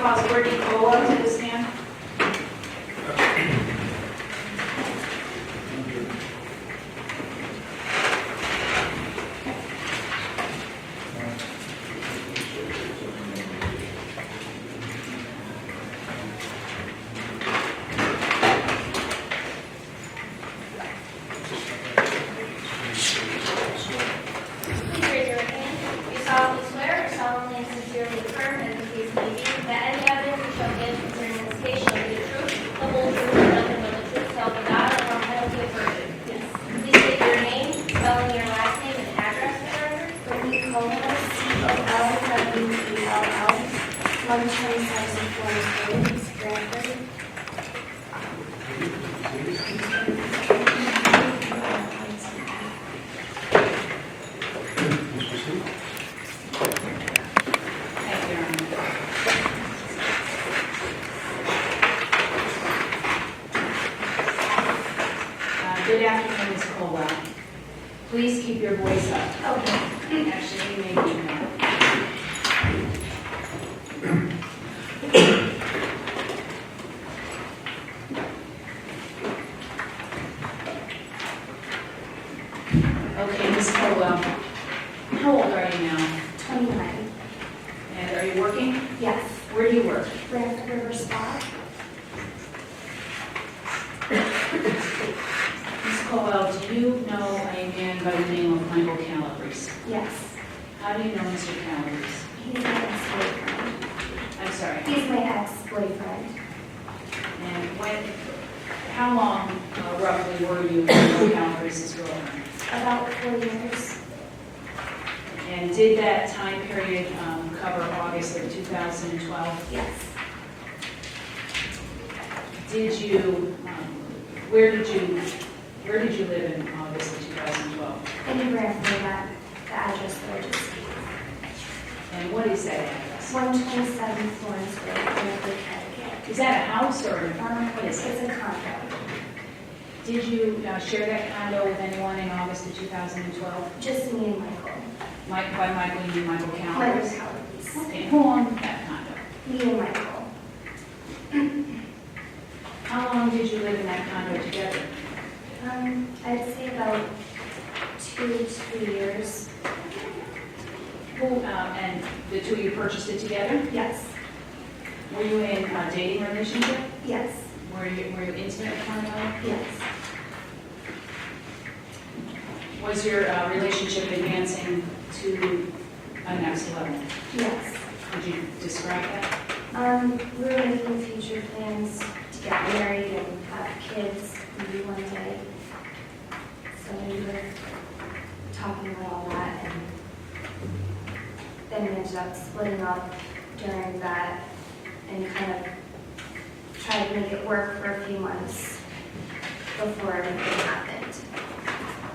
call Courtney Cola to the stand. Please raise your right hand. You solemnly swear or solemnly and sincerely affirm, as the case may be, that any evidence you shall give concerning this case shall be the truth, the whole truth, and nothing but the truth, so help you God, or on penalty of perjury. Yes. Please state your name, spelling your last name, and address for the record. Courtney Cola, C-O-L-W-E-L-L, 127 Forest Road, Stratford. Thank you, Your Honor. Good afternoon, Ms. Colwell. Please keep your voice up. Okay. Actually, you may be now. Okay, Ms. Colwell, how old are you now? 29. And are you working? Yes. Where do you work? Raft River Spa. Ms. Colwell, do you know a man by the name of Michael Calabrese? Yes. How do you know Mr. Calabrese? He's my ex-boyfriend. I'm sorry. He's my ex-boyfriend. And how long roughly were you Michael Calabrese's girlfriend? About 4 years. And did that time period cover August of 2012? Yes. Did you, where did you live in August of 2012? And he ran for that, the address that I just gave. And what is that address? 127 Florence Road, Connecticut, Connecticut. Is that a house or an apartment? What is It's it? a condo. Did you share that condo with anyone in August of 2012? Just me and Michael. By Michael, you mean Michael Michael Calabrese? Calabrese. Okay, who owned that condo? Me and Michael. How long did you live in that condo together? I'd say about 2 to 3 years. And the two of you purchased it together? Yes. Were you in a dating relationship? Yes. Were you intimate with one another? Yes. Was your relationship advancing to a next level? Yes. Could you describe that? We were making future plans to get married and have kids maybe one day. So we were talking about all that, and then we ended up splitting up during that and kind of tried to make it work for a few months before everything happened.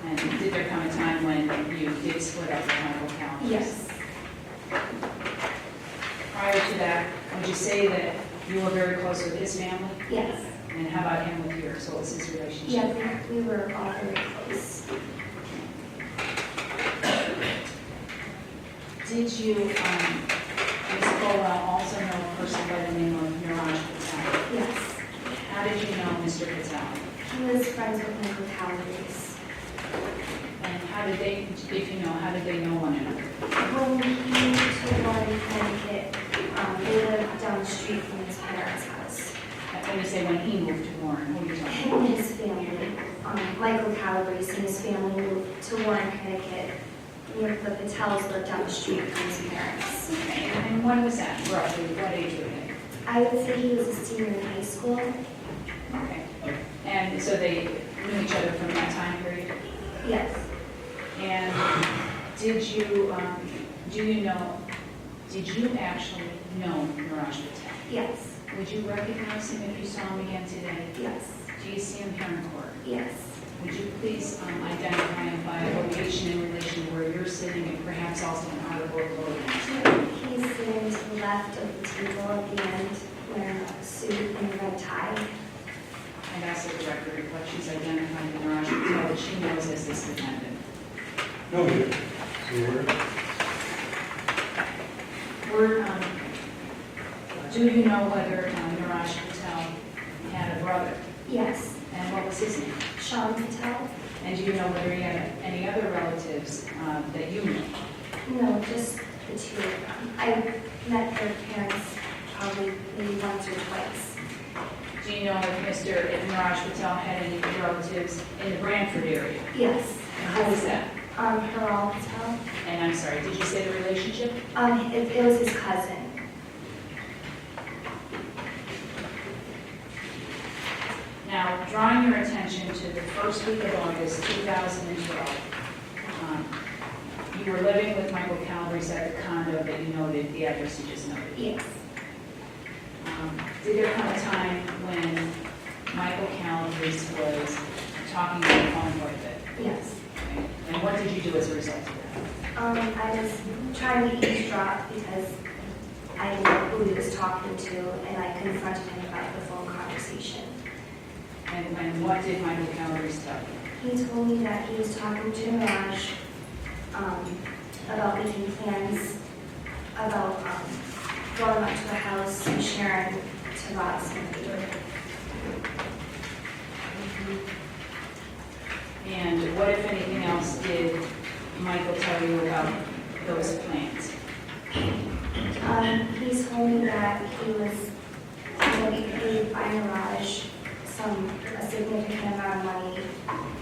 And did there come a time when you did split up with Michael Calabrese? Yes. Prior to that, would you say that you were very close with his family? Yes. And how about him with yours? What was his relationship? Yeah, we were all very close. Did you, Ms. Colwell, also know a person by the name of Niraj Patel? Yes. How did you know Mr. Patel? He was friends with Michael Calabrese. And how did they, if you know, how did they know one another? When he moved to Warren, Connecticut, they lived down the street from his parents' house. When you say when he moved to Warren, who are you talking Him about? and his family, Michael Calabrese and his family moved to Warren, Connecticut. The Patels lived down the street from his parents. Okay, and when was that, roughly? What age were they? I would say he was a senior in high school. Okay. And so they knew each other from that time period? Yes. And did you actually know Niraj Patel? Yes. Would you recognize him if you saw him again today? Yes. Do you see him here in court? Yes. Would you please identify him by a location in relation to where you're sitting and perhaps also an article of clothing? He's sitting to the left of the table at the end, wearing a suit and a red tie. I've asked the director what she's identifying Niraj Patel that she knows as this defendant. No, yeah. So We're Do you know whether Niraj Patel had a brother? Yes. And what was his name? Sean Patel? And do you know whether he had any other relatives that you knew? No, just the two of them. I met their parents probably maybe once or twice. Do you know if Niraj Patel had any relatives in the Brantford area? Yes. And who was that? Haral Patel. And I'm sorry, did you say the relationship? It was his cousin. Now, drawing your attention to the first week of August 2012, you were living with Michael Calabrese at the condo that you noted, the address you just noted. Yes. Did there come a time when Michael Calabrese was talking on the phone quite a bit? Yes. Okay. And what did you do as a result of that? I was trying to eavesdrop because I didn't know who he was talking to, and I confronted him about the phone conversation. And what did Michael Calabrese tell you? He told me that he was talking to Niraj about making plans about going up to the house and Sharon to rob somebody. And what, if anything else, did Michael tell you about those plans? He told me that he was going to be paid by Niraj a significant amount of money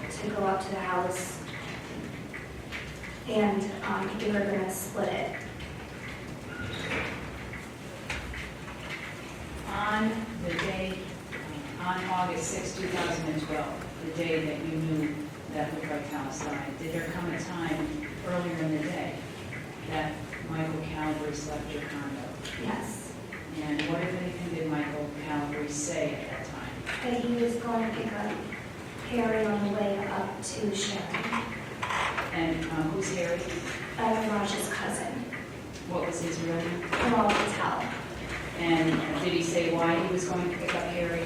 to go up to the house, and they were going to split it. On the day, on August 6, 2012, the day that you knew that Luke Vitalis died, did there come a time earlier in the day that Michael Calabrese left your condo? Yes. And what, if anything, did Michael Calabrese say at that time? That he was going to pick up Harry on the way up to Sharon, And who's Harry? Niraj's cousin, What was his real name? Haral Patel. And did he say why he was going to pick up Harry?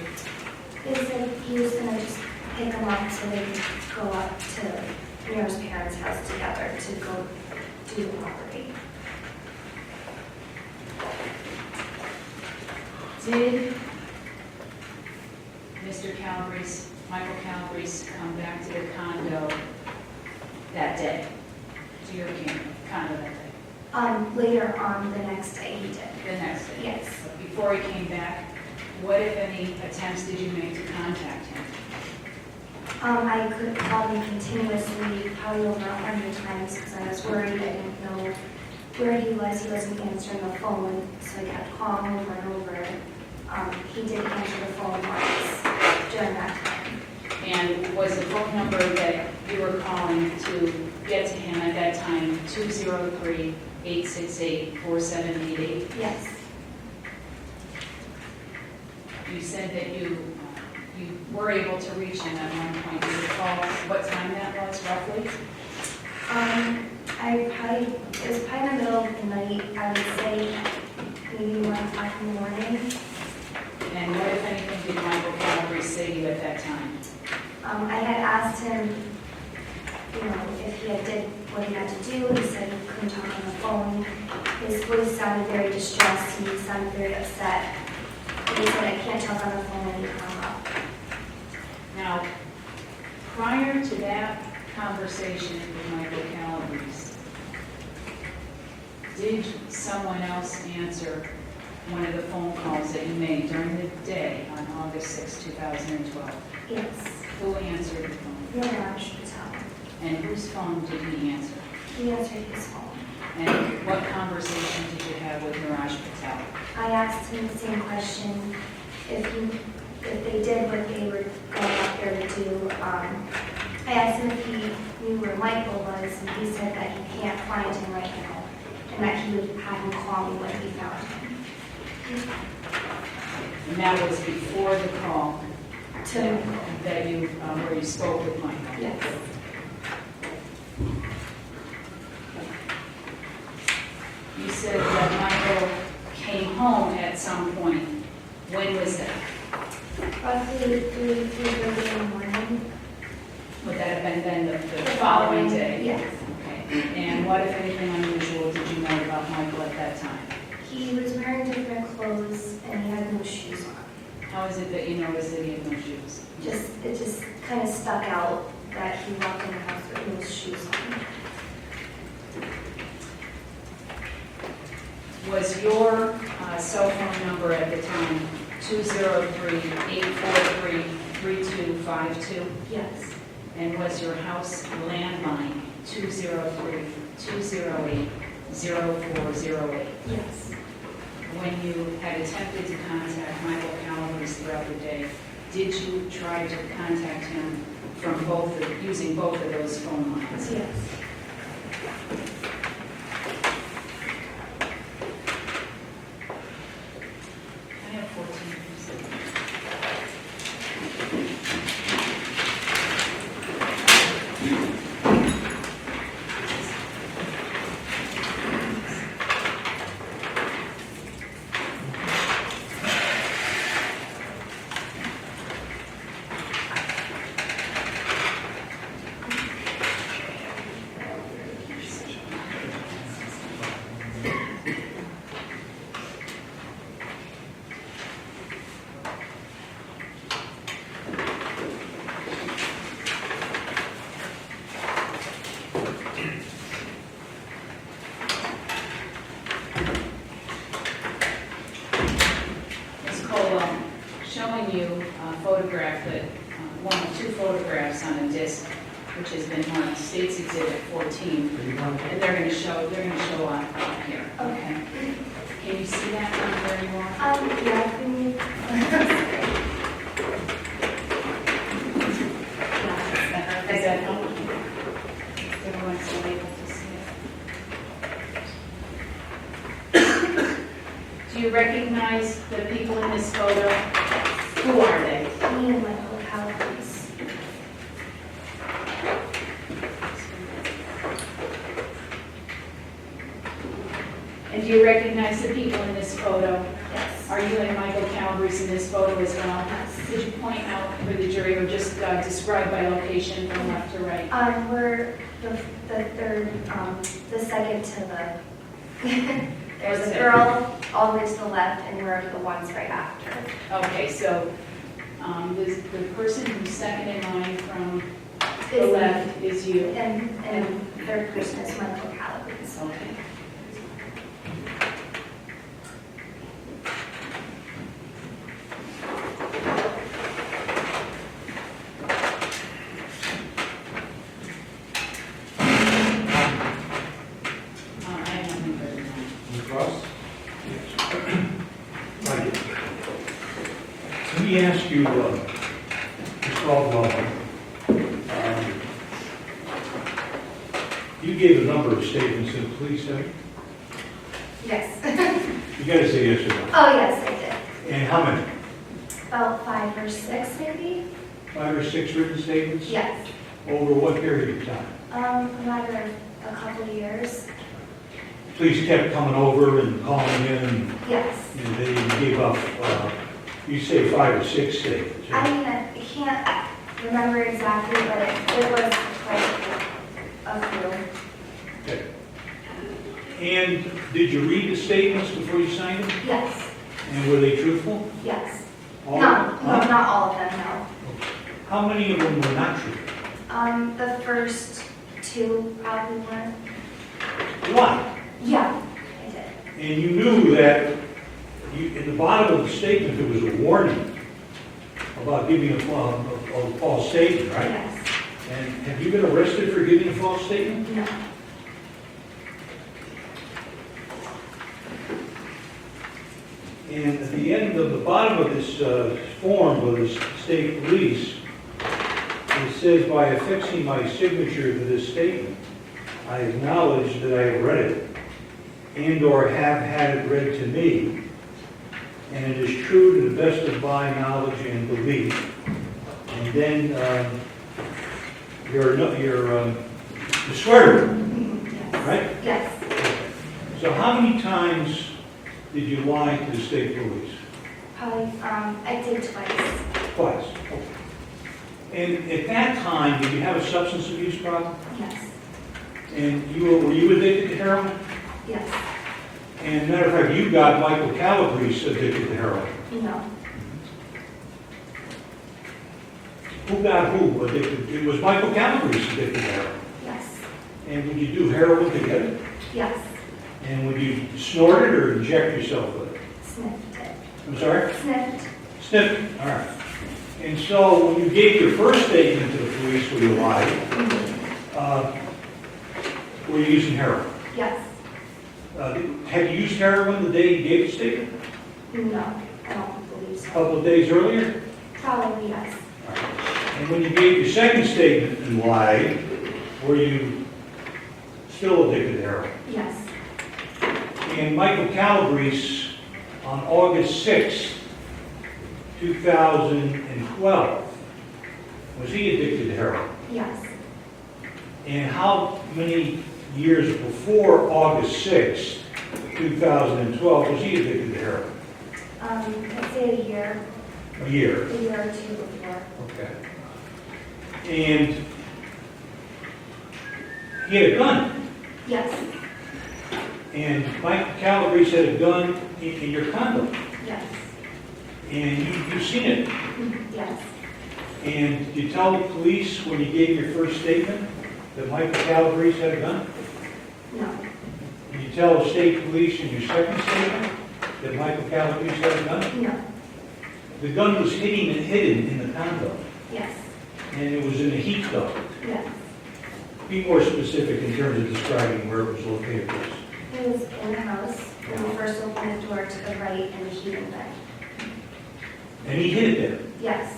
They said he was going to just pick him up so they could go up to Mira's parents' house together to go do the robbery. Did Mr. Calabrese, Michael Calabrese, come back to the condo that day? To your condo that day? Later on the next day he did. The next day? Yes. But before he came back, what, if any, attempts did you make to contact him? I could call him continuously, probably over 100 times, because I was worried. I didn't know where he was. He wasn't answering the phone, so I kept calling over and over. He did answer the phone once during that time. And was the phone number that you were calling to get to him at that time 203-868-4788? Yes. You said that you were able to reach him at one point. Do you recall what time that was roughly? It was probably in the middle of the night. I would say maybe 1 o'clock in the morning. And what, if anything, did Michael Calabrese say to you at that time? I had asked him, if he did what he had to do. He said he couldn't talk on the phone. His voice sounded very distressed. He sounded very upset. And he said, I can't talk on the phone, and he hung up. Now, prior to that conversation with Michael Calabrese, did someone else answer one of the phone calls that you made during the day on August 6, 2012? Yes. Who answered the phone? Niraj Patel. And whose phone did he answer? He answered his phone. And what conversation did you have with Niraj Patel? I asked him the same question, if they did what they were going up there to do. I asked him if he knew where Michael was, and he said that he can't find him right now, and that he would have him call me when he found him. And that was before the call To that you, where you spoke with Michael? Yes. You said that Michael came home at some point. When was that? Roughly 3:30 in the morning. Would that have been then the following day? Yes. Okay. And what, if anything, unusual did you know about Michael at that time? He was wearing different clothes and he had no shoes on. How is it that you noticed that he had no shoes? It just kind of stuck out that he walked in the house with no shoes on. Was your cell phone number at the time 203-843-3252? Yes. And was your house landline 203-208-0408? Yes. When you had attempted to contact Michael Calabrese throughout the day, did you try to contact him from using both of those phone lines? Yes. I have 14%. Showing you a photograph that, one of two photographs on a disc, which has been marked States Exhibit 14, and they're going to show up here. Okay. Can you see that from where you are? Yeah, can you? Does that help? Everyone's still able to see it. Do you recognize the people in this photo? Who are they? Me and Michael Calabrese. And do you recognize the people in this photo? Yes. Are you and Michael Calabrese in this photo as well? Yes. Could you point out for the jury or just describe by location from left to right? We're the third, the second to the, there's a girl all the way to the left and we're the ones right after. Okay, so the person who's second in line from the Is me. left is you. And third person is Michael Calabrese. Okay. I have nothing further than Ms. Ross? Thank you. Let me ask you, Ms. Caldwell, you gave a number of statements to the police, haven't you? Yes. You gotta say yes or no. Oh, yes, I did. And how many? About 5 or 6 maybe? 5 or 6 written statements? Yes. Over what period of time? A matter of a couple of years. Police kept coming over and calling in, Yes. and they gave up, you say 5 or 6 statements. I mean, I can't remember exactly, but it was quite a few. Okay. And did you read the statements before you signed them? Yes. And were they truthful? Yes. All No, of them? Huh? not all of them, no. How many of them were not true? The first 2 probably weren't. One. Yeah, I did. And you knew that in the bottom of the statement, there was a warning about giving a false statement, right? Yes. And have you been arrested for giving a false statement? No. And at the end of the bottom of this form of the state police, it says, by affixing my signature to this statement, I acknowledge that I have read it and/or have had it read to me, and it is true to the best of my knowledge and belief. And then your swear, Yes. right? Yes. So how many times did you lie to the state police? Probably, I did twice. Twice. And at that time, did you have a substance abuse problem? Yes. And were you addicted to heroin? Yes. And matter of fact, you got Michael Calabrese addicted to heroin. No. Who got who addicted? It was Michael Calabrese addicted to heroin. Yes. And would you do heroin together? Yes. And would you snort it or inject yourself with it? Sniffed it. I'm sorry? Sniffed. Sniff it, all right. And so when you gave your first statement to the police where you lied, were you using heroin? Yes. Had you used heroin the day you gave the statement? No, I don't believe A so. couple of days earlier? Probably yes. And when you gave your second statement and lied, were you still addicted to heroin? Yes. And Michael Calabrese, on August 6th, 2012, was he addicted to heroin? Yes. And how many years before August 6th, 2012, was he addicted to heroin? I'd say a year A year. or two before. Okay. And he had a gun. Yes. And Michael Calabrese had a gun in your condo. Yes. And you've seen it. Yes. And did you tell the police when you gave your first statement that Michael Calabrese had a gun? No. Did you tell the state police in your second statement that Michael Calabrese had a gun? No. The gun was hidden in the condo, Yes. and it was in a heat duct. Yes. Be more specific in terms of describing where it was located, please. It was in the house when we first opened the door to the right in the heating bed. And he hid it there. Yes.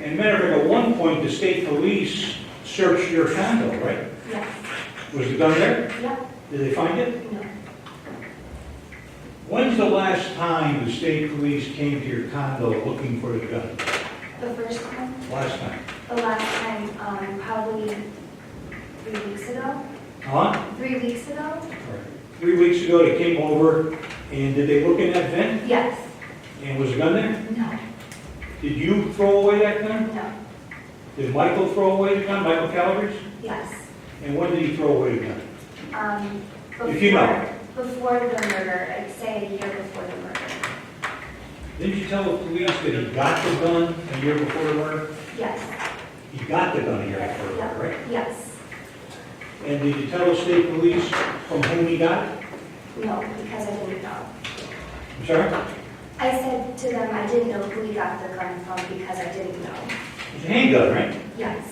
And matter of fact, at one point, the state police searched your condo, right? Yes. Was the gun there? Yep. Did they find it? No. When's the last time the state police came to your condo looking for the gun? The first time? Last time. The last time, probably 3 weeks ago. Huh? 3 weeks ago? Right. 3 weeks ago, they came over, and did they look in that vent? Yes. And was the gun there? No. Did you throw away that gun? No. Did Michael throw away the gun, Michael Calabrese? Yes. And when did he throw away the gun? Before, If you know. Before the murder, I'd say a year before the murder. Didn't you tell the police that he got the gun a year before the murder? Yes. He got the gun a year before the Yep. murder, right? Yes. And did you tell the state police from whom he got it? No, because I didn't know. I'm sorry? I said to them I didn't know who he got the gun from because I didn't know. It's a handgun, right? Yes.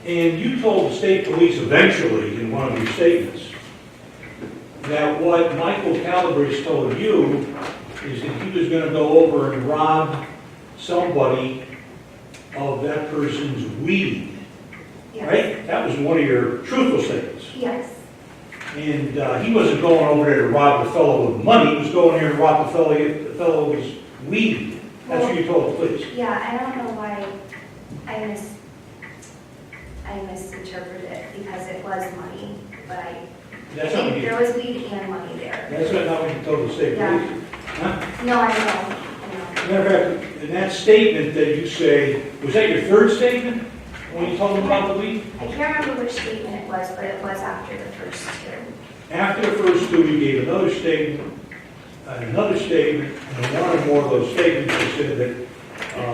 And you told the state police eventually in one of your statements that what Michael Calabrese told you is that he was going to go over and rob somebody of that person's weed, Yes. right? That was one of your truthful statements. Yes. And he wasn't going over there to rob the fellow with money, he was going there to rob the fellow with his weed. That's what you told the police. Yeah, I don't know why I misinterpreted it because it was money, but I That's not what think you, there was weed and money there. that's not what you told the state Yeah. police. Huh? No, I know. I know. Matter of fact, in that statement that you say, was that your third statement when you told them about the weed? I can't remember which statement it was, but it was after the first two. After the first two, you gave another statement, and in one or more of those statements, you said that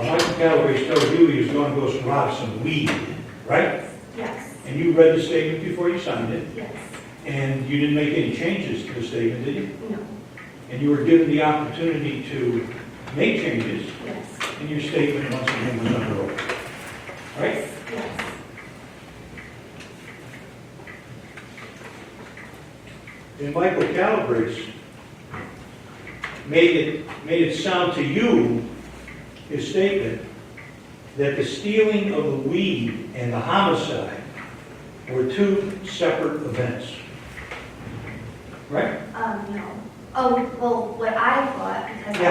Michael Calabrese told you he was going to go rob some weed, right? Yes. And you read the statement before you signed it, Yes. and you didn't make any changes to the statement, did you? No. And you were given the opportunity to make changes, Yes. and your statement once again was under oath, right? Yes. And Michael Calabrese made it sound to you, his statement, that the stealing of the weed and the homicide were two separate events. Right? No. Oh, well, what I thought, because I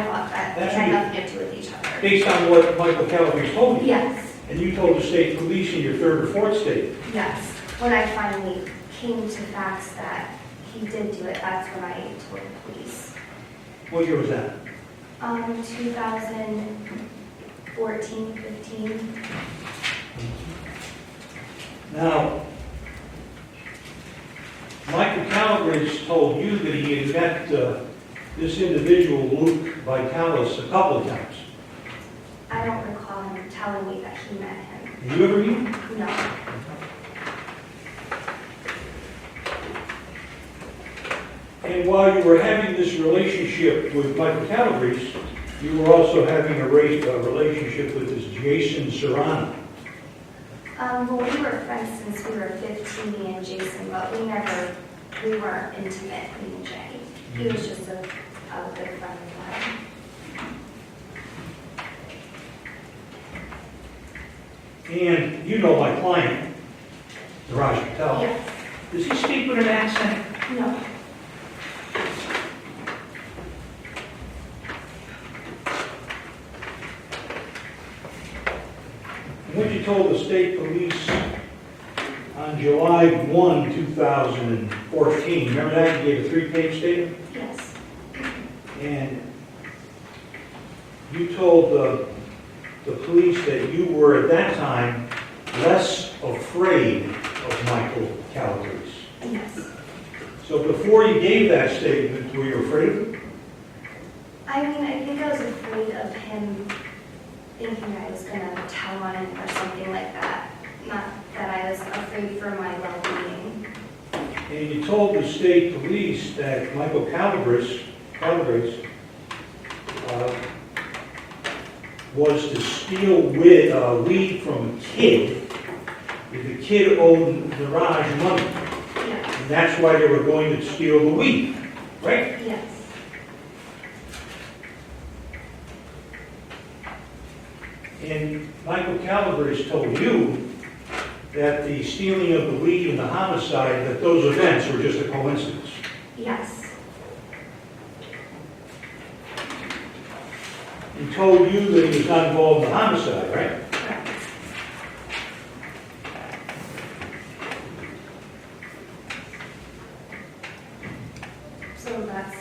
thought that they That's had what you- nothing to do with each other. Based on what Michael Calabrese told you. Yes. And you told the state police in your third or fourth statement. Yes. When I finally came to facts that he did do it, that's when I told the police. What year was that? 2014, 15. Now, Michael Calabrese told you that he had met this individual, Luke Vitalis, a couple of times. I don't recall him telling me that he met him. Did you ever meet him? No. And while you were having this relationship with Michael Calabrese, you were also having a relationship with this Jason Serrano. Well, we were friends since we were 15, me and Jason, but we weren't intimate, me and Jay. He was just a good friend of mine. And you know my client, Niraj Patel. Yes. Does he speak with an accent? No. What you told the state police on July 1, 2014, remember that? You gave a 3-page statement? Yes. And you told the police that you were at that time less afraid of Michael Calabrese. Yes. So before you gave that statement, were you afraid of him? I mean, I think I was afraid of him thinking I was going to tell on him or something like that. Not that I was afraid for my well-being. And you told the state police that Michael Calabrese was to steal weed from a kid if the kid owed Niraj money. Yes. And that's why they were going to steal the weed, right? Yes. And Michael Calabrese told you that the stealing of the weed and the homicide, that those events were just a coincidence. Yes. He told you that he was not involved in the homicide, right? Correct. So that's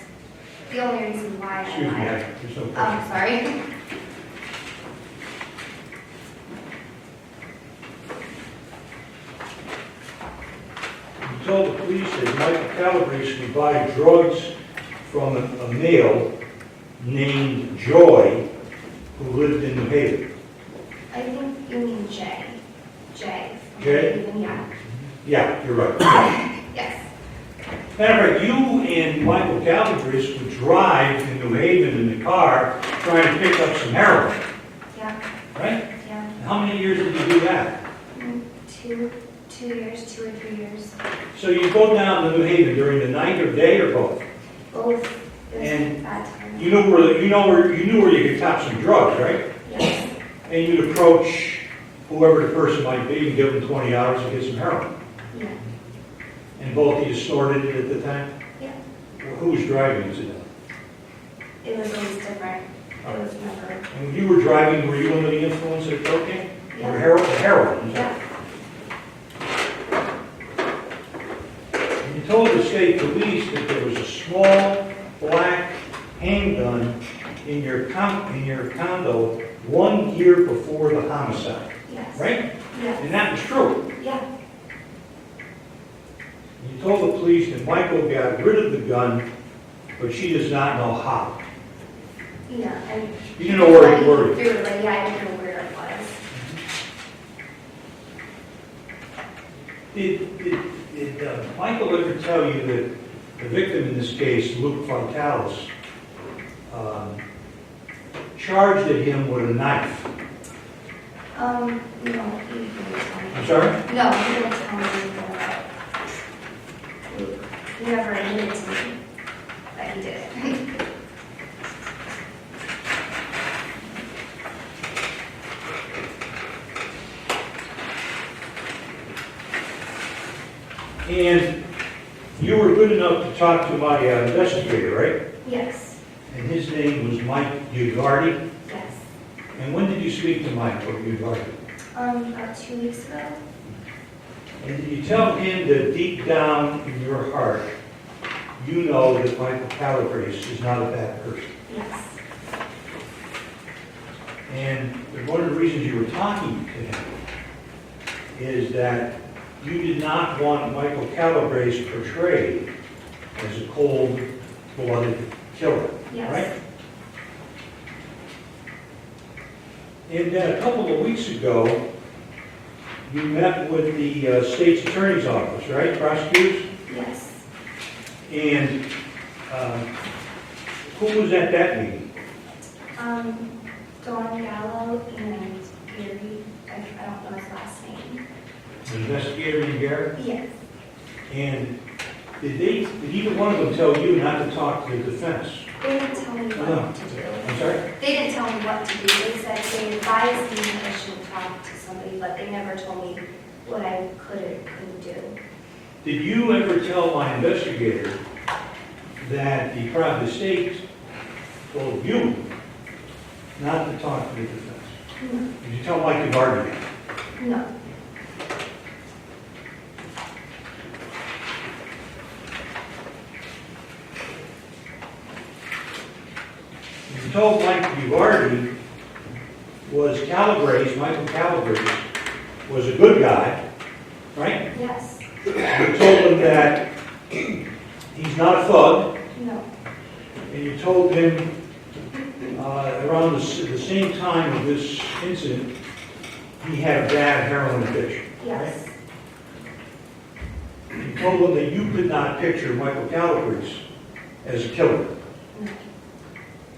the only reason why I Excuse me, lied. there's no question. Sorry. He told the police that Michael Calabrese would buy drugs from a male named Joy who lived in New Haven. I think you mean Jay. Jay. Jay? Even, yeah. Yeah, you're right. Yes. Matter of fact, you and Michael Calabrese would drive to New Haven in the car trying to pick up some heroin, Yeah. right? Yeah. How many years did you do that? 2 years, 2 or 3 years. So you go down to New Haven during the night or day or both? Both. It was And that time. You knew where you could cop some drugs, right? Yes. And you'd approach whoever the person might be and give them $20 to get some heroin. Yeah. And both of you snorted it at the time? Yeah. Well, who was driving? Was it? It was always different. It was never. And when you were driving, were you under the influence of cocaine? Yeah. Or heroin? Yeah. And you told the state police that there was a small black handgun in your condo 1 year before the homicide, Yes. right? Yeah. And that was true. Yeah. You told the police that Michael got rid of the gun, but she does not know how. Yeah. And You didn't know where he were. through, like, yeah, I didn't know where it was. Did Michael ever tell you that the victim in this case, Luke Vitalis, charged at him with a knife? No, he didn't tell me. I'm sorry? No, he didn't tell me anything about Luke. He never admitted to me that he did it. And you were good enough to talk to my investigator, right? Yes. And his name was Mike Ugardi. Yes. And when did you speak to Mike Ugardi? About 2 weeks ago. And did you tell him that deep down in your heart, you know that Michael Calabrese is not a bad person? Yes. And one of the reasons you were talking to him is that you did not want Michael Calabrese portrayed as a cold-blooded killer, Yes. right? And then a couple of weeks ago, you met with the state's attorney's office, right, prosecutors? Yes. And who was at that meeting? Dawn Gallo and Gary, I don't know his last name. The investigator in Garrett? Yes. And did either one of them tell you not to talk to the defense? They didn't tell me what to do. I'm sorry? They didn't tell me what to do. They said they advised me I should talk to somebody, but they never told me what I could or couldn't do. Did you ever tell my investigator that the state told you not to talk to the defense? No. Did you tell Mike Duvardi that? No. You told Mike Duvardi Michael Calabrese was a good guy, right? Yes. You told him that he's not a thug, No. and you told him around the same time of this incident, he had a bad heroin addiction. Yes. You told him that you could not picture Michael Calabrese as a killer. No.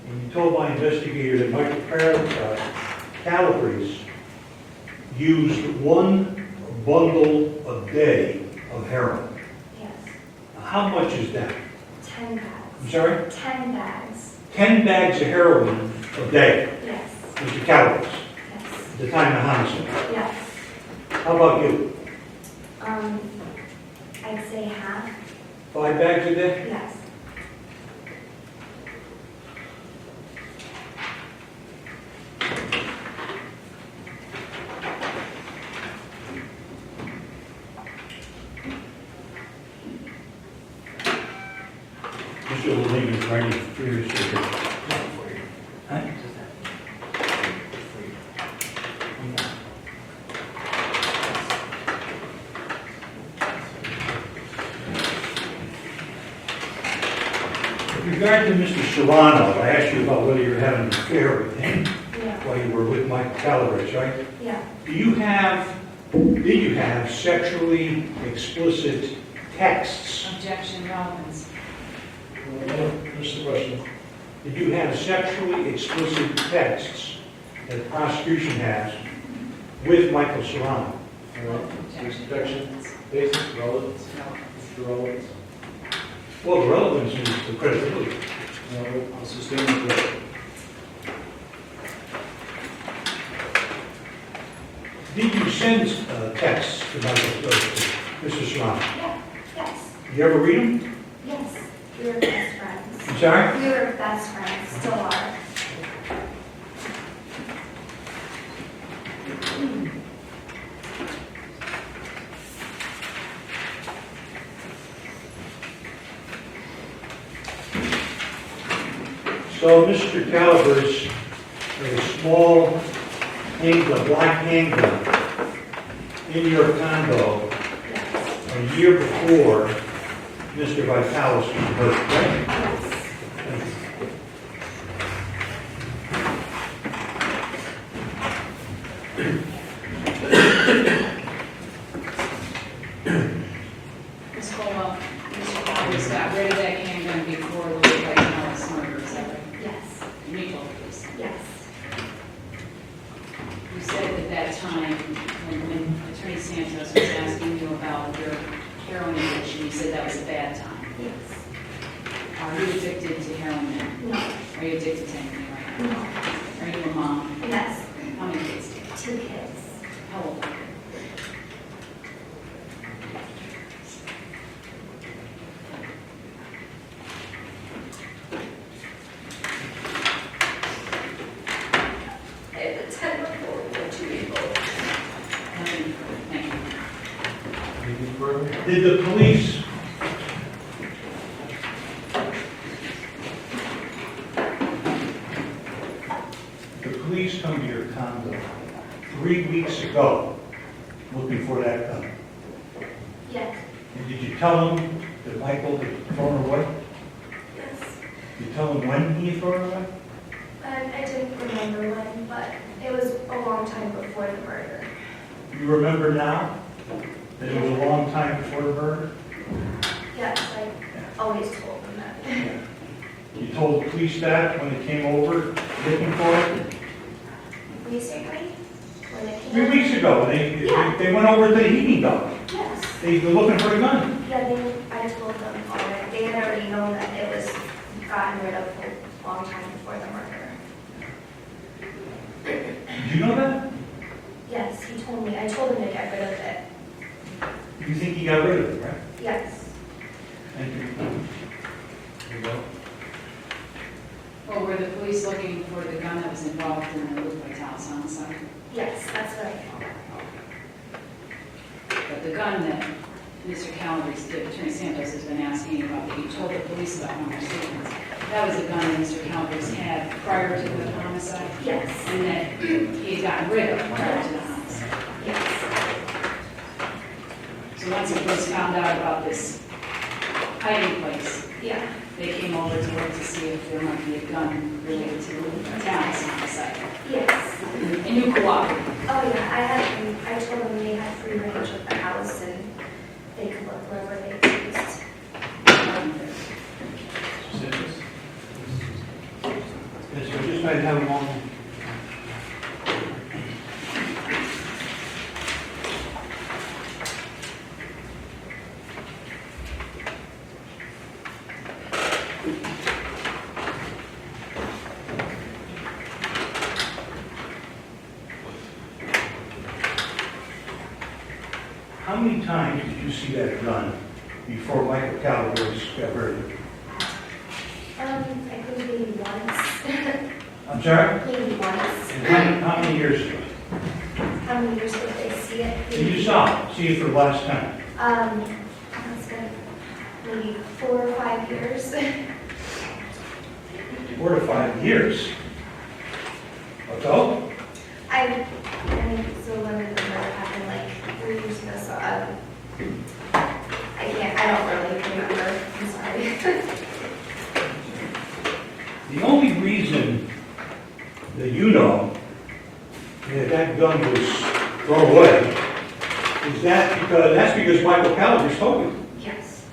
And you told my investigator that Michael Calabrese used one bundle a day of heroin. Yes. How much is that? 10 I'm bags. sorry? 10 bags. 10 bags of heroin a day, Yes. Mr. Calabrese, Yes. at the time of the homicide. Yes. How about you? I'd say half. 5 bags a day? Yes. Mr. Levine is writing for your signature. Huh? With regard to Mr. Serrano, I asked you about whether you were having an affair with him Yeah. while you were with Michael Calabrese, right? Yeah. Did you have sexually explicit texts? Objection, relevance. Finish the question. Did you have sexually explicit texts that the prosecution has with Michael Serrano? Objection. Objection. Basis, relevance, Relevance. irrelevance. Well, the relevance is the credibility. No, I'll sustain the question. Did you send texts to Mr. Serrano? Yeah. Yes. Did you ever read them? Yes. We were best friends. I'm sorry? We were best friends. Still are. So Mr. Calabrese had a small handgun, black handgun in your condo Yes. a year before Mr. Vitalis was hurt, right? Yes. Ms. Colwell, Mr. Calabrese got rid of that handgun before Louis Vitalis murder, is that right? Yes. You told police. Yes. You said at that time, when Attorney Santos was asking you about your heroin addiction, you said that was a bad time. Yes. Are you addicted to heroin now? No. Are you addicted to anything right now? No. Are you a mom? Yes. How many kids do you have? 2 kids. How old are you? I have a 10-year-old and a 2-year-old. Nothing. Thank you. Anything further? Did the police come to your condo 3 weeks ago looking for that gun? Yes. And did you tell him that Michael had thrown her away? Yes. Did you tell him when he had thrown her away? I didn't remember when, but it was a long time before the murder. You remember now that it was a long time before the murder? Yes, I always told them that. You told the police that when they came over looking for it? Recently, when it came 3 weeks ago, they went over to the heating dog. Yes. They were looking for the gun. Yeah, I told them already. They had already known that it was gotten rid of a long time before the murder. Did you know that? Yes, he told me. I told him to get rid of it. You think he got rid of it, right? Yes. Thank you. You go. Well, were the police looking for the gun that was involved in the Luke Patel's homicide? Yes, that's what I thought. But the gun that Mr. Calabrese, Attorney Santos has been asking about, that you told the police about on your statements, that was a gun that Mr. Calabrese had prior to the homicide? Yes. And that he had gotten rid of prior to the homicide? Yes. So once the police found out about this hiding place, Yeah. they came over to look to see if there might be a gun related to Luke Patel's homicide. Yes. And you cooperated? Oh, yeah. I told them they had free range of the house and they could look wherever they pleased. Sanchez? Yes, sir. Just might have one. How many times did you see that gun before Michael Calabrese got rid of it? I think maybe once. I'm sorry? Maybe once. And how many years ago? How many years did they see it? Did you see it for the last time? It's been maybe 4 or 5 years. 4 to 5 years. Patel? I mean, so when the murder happened, like 3 years ago, so I don't really remember. I'm sorry. The only reason that you know that that gun was thrown away is that's because Michael Calabrese told you. Yes.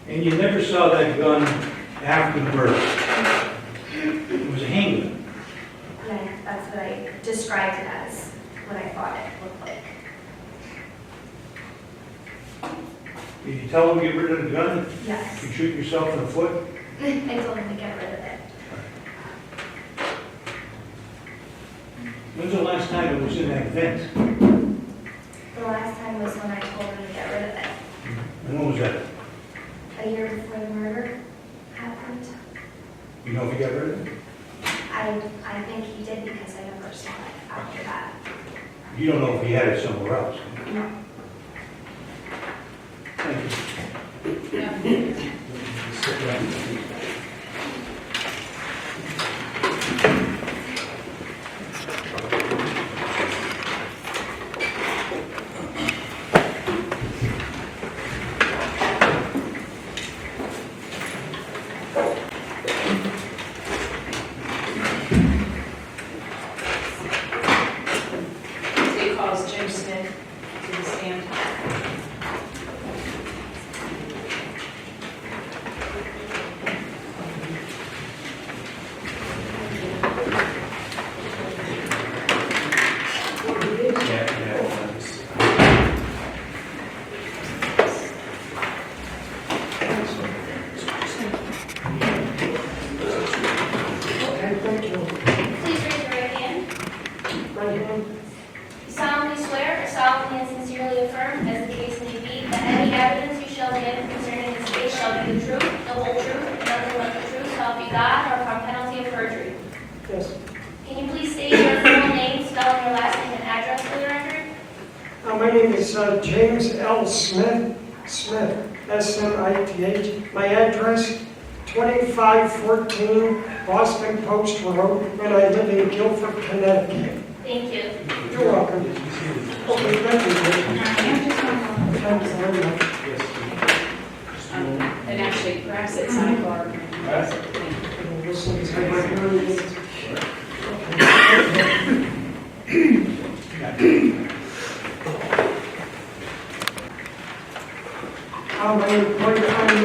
And you never saw that gun after the murder. It was a handgun. Yeah, that's what I described it as, what I thought it looked like. Did you tell him to get rid of the gun? Yes. You shoot yourself in the foot? I told him to get rid of it. When's the last time it was in that vent? The last time was when I told him to get rid of it. And when was that? A year before the murder happened. You know if he got rid of it? I think he did because I never saw it after that. You don't know if he had it somewhere else. No. Thank you. Yeah. Sit down. State calls Jim Smith to the stand. Please raise your right hand. You solemnly swear or solemnly and sincerely affirm, as the case may be, that any evidence you shall give concerning this case shall be the truth, the whole truth, and nothing but the truth, so help you God, or upon penalty of perjury. Yes. Can you please state your full name, spelling your last name, and address for the record? My name is James L. Smith, S-M-I-T-H. My address, 2514 Boston Post Road, and I live in Guilford, Connecticut. Thank you. You're welcome. Yes, you see it. Okay, thank you. Marianne, just one more. Thank you very much. Yes. And actually, perhaps at sidebar. Right. Thank you. Listen to my hearing.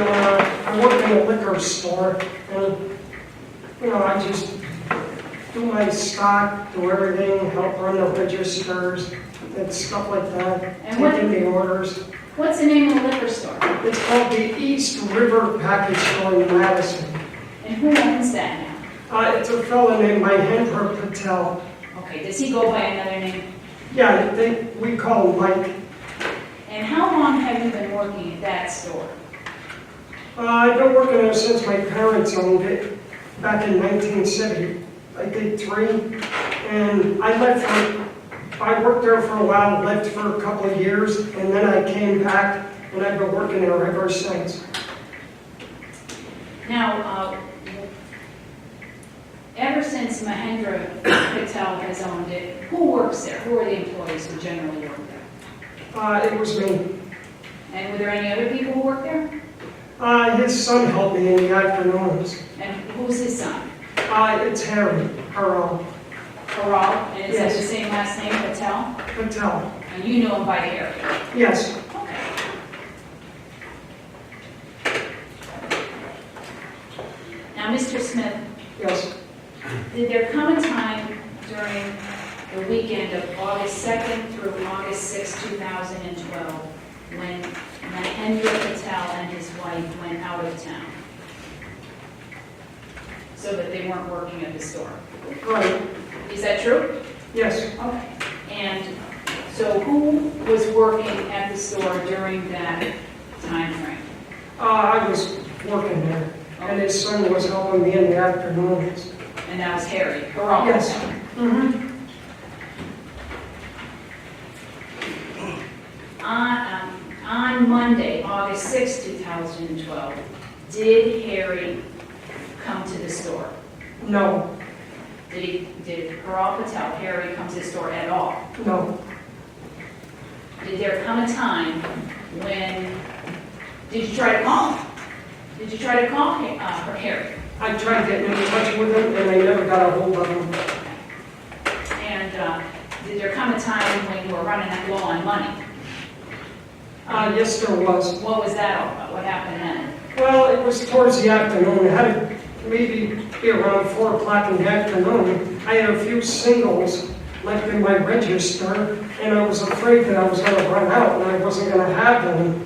I work in a liquor store, and, I just do my stock, do everything, help run the registers, and stuff like that, And what- take in the orders. What's the name of the liquor store? It's called the East River Package Store in Madison. And who owns that now? It's a fellow named Mahendra Patel. Okay, does he go by another name? Yeah, we call him Mike. And how long have you been working at that store? I've been working there since my parents owned it, back in 1970. I did 3, and I worked there for a while, left for a couple of years, and then I came back, and I've been working there ever since. Now, ever since Mahendra Patel has owned it, who works there? Who are the employees who generally work there? It was me. And were there any other people who work there? His son helped me in the afternoons. And who's his son? It's Harry, Haral Paral, and is that Yes. the same last name, Patel? Patel. And you know him by Harry? Yes. Okay. Now, Mr. Smith, Yes. did there come a time during the weekend of August 2nd through August 6, 2012, when Mahendra Patel and his wife went out of town? So that they weren't working at the store? Right. Is that true? Yes. Okay. And so who was working at the store during that time frame? I was working there, and his son was helping me in the afternoons. And that was Harry, Paral. Yes. Mm-hmm. On Monday, August 6, 2012, did Harry come to the store? No. Did Paral Patel, Harry, come to the store at all? No. Did there come a time when, did you try to call him? Did you try to call Harry? I tried getting in touch with him, and I never got a hold of him. And did there come a time when you were running low on money? Yes, there was. What was that all about? What happened then? Well, it was towards the afternoon. It had to maybe be around 4 o'clock in the afternoon. I had a few singles left in my register, and I was afraid that I was going to run out and I wasn't going to have them.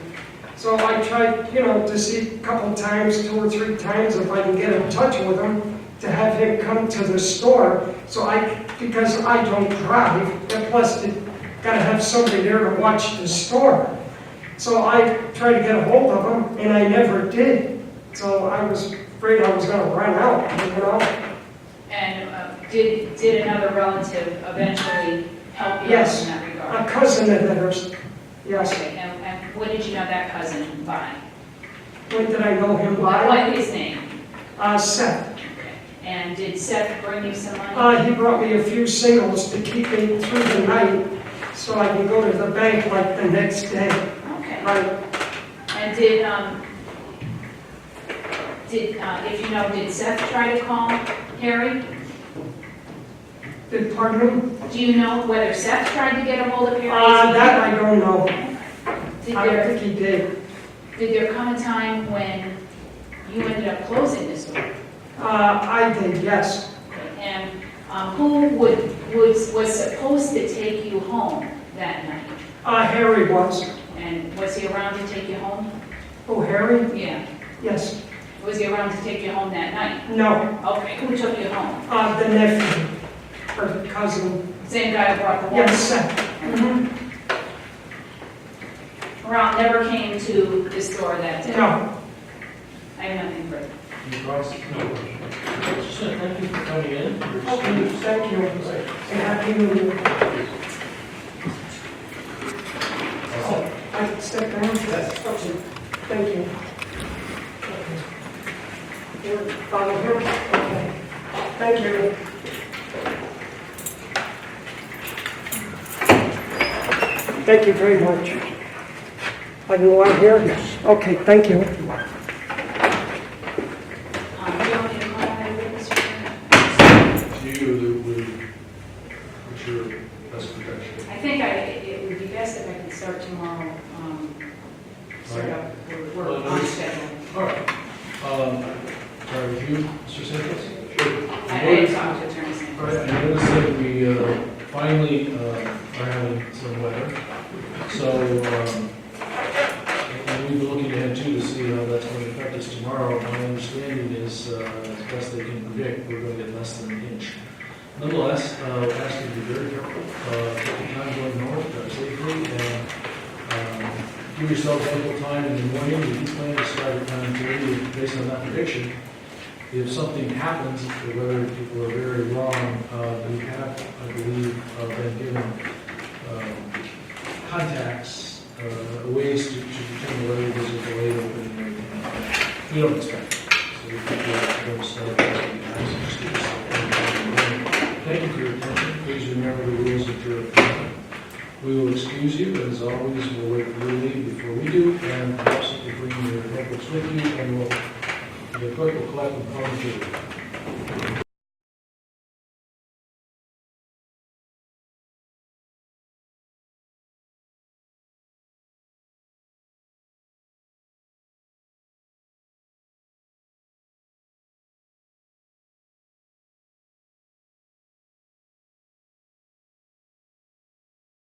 So I tried, to see a couple times, 2 or 3 times, if I can get in touch with him to have him come to the store. Because I don't drive, and plus got to have somebody there to watch the store. So I tried to get a hold of him, and I never did. So I was afraid I was going to run out, And did another relative eventually help you out Yes. in that regard? A cousin of theirs. Yes. Okay, and what did you know that cousin by? When did I know him by? What his name? Seth. Okay. And did Seth bring you some money? He brought me a few singles to keep me through the night so I can go to the bank like the next day. Okay. Right. And did Seth try to call Harry? Pardon me? Do you know whether Seth tried to get a hold of Harry? That I don't know. Did I don't there, think he did. did there come a time when you ended up closing the store? I did, yes. And who was supposed to take you home that night? Harry was. And was he around to take you home? Oh, Harry? Yeah. Yes. Was he around to take you home that night? No. Okay, who took you home? The nephew. Or the cousin. Same guy who brought the Yes, water? Seth. Mm-hmm. Ron never came to the store that day? No. I have nothing further. Niraj, no question. Just thank you for coming in. Okay, thank you. And happy New Year. Oh, I can step down? Yes. Okay, thank you. Okay. You're follow here? Okay. Thank you. Thank you very much. I can go out here? Yes. Okay, thank you. You don't need to call out a witness or What's your best protection? I think it would be best if I could start tomorrow, start up, we're on schedule. All right. Start with you, Mr. Santos? Sure. I had talked to Attorney Sanders. All right, I noticed that we finally are having some weather. So, and we've been looking ahead too to see how that's going to affect us tomorrow. My understanding is, as best they can predict, we're going to get less than an inch. Nonetheless, ask you to be very careful, take your time going north, safely, and give yourself ample time in the morning. We do plan to start at 9:30 based on that prediction. If something happens, if the weather people are very wrong, we have, I believe, been given contacts, ways to determine whether there's a delayed opening or anything like that. We don't expect it. So we think we're going to start as we have. So just give yourself ample time in the morning. Thank you for your attention. Please remember the rules that you're following. We will excuse you, and as always, we'll wait for you to leave before we do, and perhaps if you bring your notebooks with you, and the clerk will collect them from you.